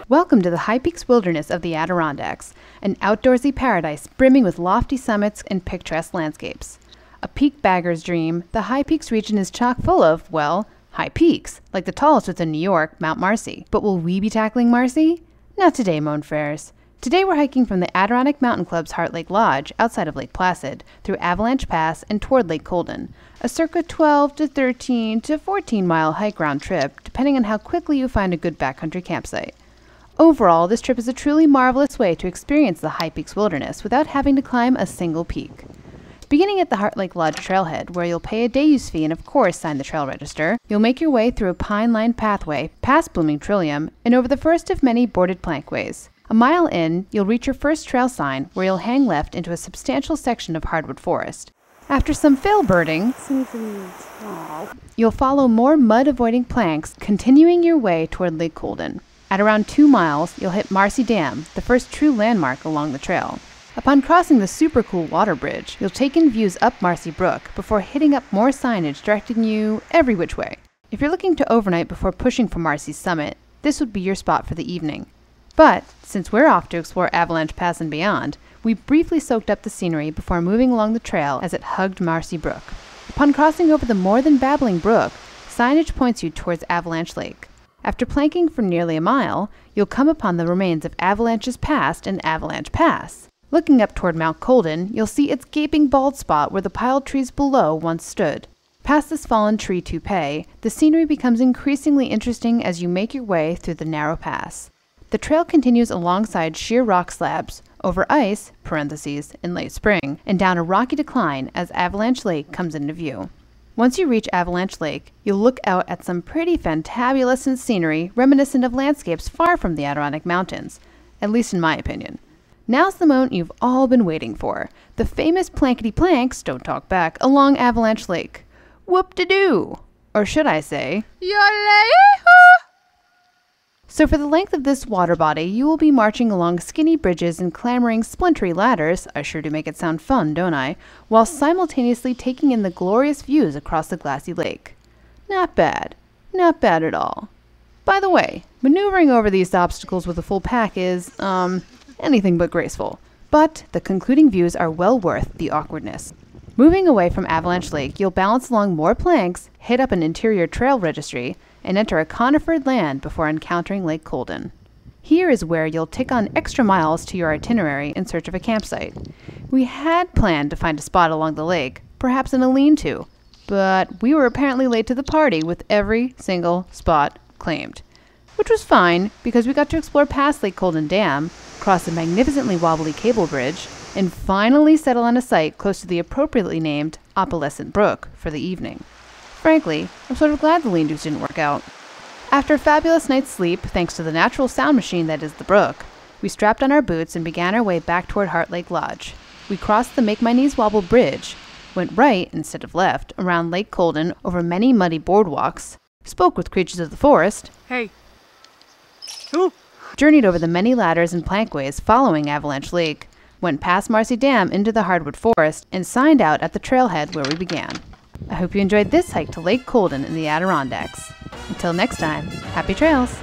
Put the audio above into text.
Welcome to the high peaks wilderness of the Adirondacks, an outdoorsy paradise brimming with lofty summits and picturesque landscapes. A peak bagger's dream, the high peaks region is chock full of, well, high peaks, like the tallest within New York, Mount Marcy. But will we be tackling Marcy? Not today, Monfrères. Today we're hiking from the Adirondack Mountain Club's Heart Lake Lodge, outside of Lake Placid, through Avalanche Pass and toward Lake Colden, a circa 12 to 13 to 14-mile hike round trip, depending on how quickly you find a good backcountry campsite. Overall, this trip is a truly marvelous way to experience the high peaks wilderness without having to climb a single peak. Beginning at the Heart Lake Lodge trailhead, where you'll pay a day-use fee and of course sign the trail register, you'll make your way through a pine-lined pathway, past blooming trillium, and over the first of many boarded plankways. A mile in, you'll reach your first trail sign, where you'll hang left into a substantial section of hardwood forest. After some fail birding, you'll follow more mud-avoiding planks, continuing your way toward Lake Colden. At around 2 miles, you'll hit Marcy Dam, the first true landmark along the trail. Upon crossing the super cool water bridge, you'll take in views up Marcy Brook before hitting up more signage directing you every which way. If you're looking to overnight before pushing for Marcy's summit, this would be your spot for the evening. But, since we're off to explore Avalanche Pass and beyond, we briefly soaked up the scenery before moving along the trail as it hugged Marcy Brook. Upon crossing over the more than babbling brook, signage points you towards Avalanche Lake. After planking for nearly a mile, you'll come upon the remains of Avalanche's Past and Avalanche Pass. Looking up toward Mount Colden, you'll see its gaping bald spot where the piled trees below once stood. Past this fallen tree toupee, the scenery becomes increasingly interesting as you make your way through the narrow pass. The trail continues alongside sheer rock slabs, over ice, parentheses, in late spring, and down a rocky decline as Avalanche Lake comes into view. Once you reach Avalanche Lake, you'll look out at some pretty fantabulous scenery reminiscent of landscapes far from the Adirondack Mountains, at least in my opinion. Now's the moment you've all been waiting for, the famous plankety planks, don't talk back, along Avalanche Lake. Whoop-de-doo! Or should I say, Yolle-hoo! So for the length of this water body, you will be marching along skinny bridges and clambering splintery ladders, I sure do make it sound fun, don't I, while simultaneously taking in the glorious views across the glassy lake. Not bad. Not bad at all. By the way, maneuvering over these obstacles with a full pack is, anything but graceful. But the concluding views are well worth the awkwardness. Moving away from Avalanche Lake, you'll balance along more planks, hit up an interior trail registry, and enter a conifered land before encountering Lake Colden. Here is where you'll tick on extra miles to your itinerary in search of a campsite. We had planned to find a spot along the lake, perhaps in a lean-to, but we were apparently late to the party with every single spot claimed. Which was fine, because we got to explore past Lake Colden Dam, cross a magnificently wobbly cable bridge, and finally settle on a site close to the appropriately named Opalescent Brook for the evening. Frankly, I'm sort of glad the lean-tos didn't work out. After a fabulous night's sleep, thanks to the natural sound machine that is the brook, we strapped on our boots and began our way back toward Heart Lake Lodge. We crossed the Make My Knees Wobble Bridge, went right instead of left around Lake Colden over many muddy boardwalks, spoke with creatures of the forest, hey, who? Journeyed over the many ladders and plankways following Avalanche Lake, went past Marcy Dam into the hardwood forest, and signed out at the trailhead where we began. I hope you enjoyed this hike to Lake Colden in the Adirondacks. Until next time, happy trails!